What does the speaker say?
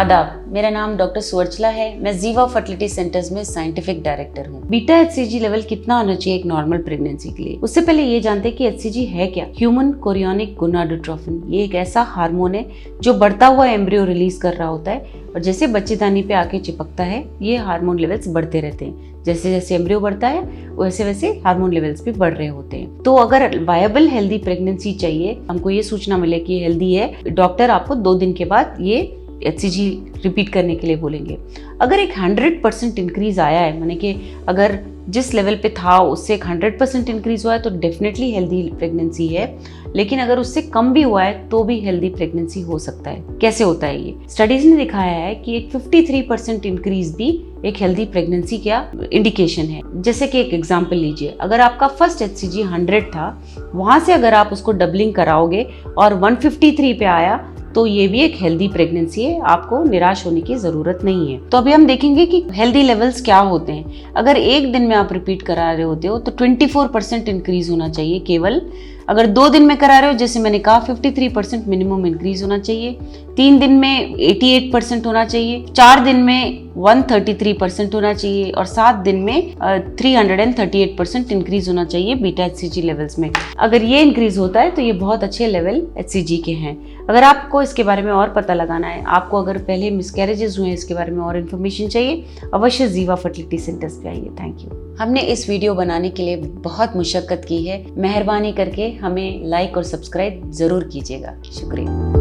आदाब, मेरा नाम डॉक्टर सुवर्चला है। मैं जीवा फर्टिलिटी सेंटर्स में साइंटिफिक डायरेक्टर हूँ। बीटा HCG लेवल कितना आना चाहिए एक नॉर्मल प्रेगनेंसी के लिए? उससे पहले ये जानते हैं कि HCG है क्या। ह्यूमन कोरियोनिक गोनाडोट्रोफिन, ये एक ऐसा हार्मोन है जो बढ़ता हुआ एम्ब्रियो रिलीज कर रहा होता है और जैसे बच्चेदानी पे आके चिपकता है ये हार्मोन लेवल्स बढ़ते रहते हैं। जैसे जैसे एम्ब्रियो बढ़ता है वैसे वैसे हार्मोन लेवल्स भी बढ़ रहे होते हैं। तो अगर वायबल हेल्दी प्रेगनेंसी चाहिए, हमको ये सूचना मिले कि हेल्दी है, डॉक्टर आपको 2 दिन के बाद ये HCG रिपीट करने के लिए बोलेंगे। अगर एक 100% इंक्रीज आया है, माने कि अगर जिस लेवल पे था उससे 100% इंक्रीज हुआ है तो डेफिनेटली हेल्दी प्रेगनेंसी है। लेकिन अगर उससे कम भी हुआ है तो भी हेल्दी प्रेगनेंसी हो सकता है। कैसे होता है ये? स्टडीज ने दिखाया है कि एक 53% इंक्रीज भी एक हेल्दी प्रेगनेंसी का इंडिकेशन है। जैसे कि एक एग्जांपल लीजिए, अगर आपका फर्स्ट HCG 100 था, वहां से अगर आप उसको डबलिंग कराओगे और 153 पे आया तो ये भी एक हेल्दी प्रेगनेंसी है, आपको निराश होने की जरूरत नहीं है। तो अभी हम देखेंगे कि हेल्दी लेवल्स क्या होते हैं। अगर एक दिन में आप रिपीट करा रहे होते हो तो 24% इंक्रीज होना चाहिए केवल। अगर 2 दिन में करा रहे हो, जैसे मैंने कहा 53% मिनिमम इंक्रीज होना चाहिए, 3 दिन में 88% होना चाहिए, 4 दिन में 133% होना चाहिए और 7 दिन में 338% इंक्रीज होना चाहिए बीटा HCG लेवल्स में। अगर ये इंक्रीज होता है तो ये बहुत अच्छे लेवल HCG के हैं। अगर आपको इसके बारे में और पता लगाना है, आपको अगर पहले मिसकैरेजेस हुए हैं इसके बारे में और इन्फॉर्मेशन चाहिए, अवश्य जीवा फर्टिलिटी सेंटर्स पे आइए। Thank you. हमने इस वीडियो बनाने के लिए बहुत मुशक्कत की है। मेहरबानी करके हमें लाइक और सब्सक्राइब जरूर कीजिएगा। शुक्रिया।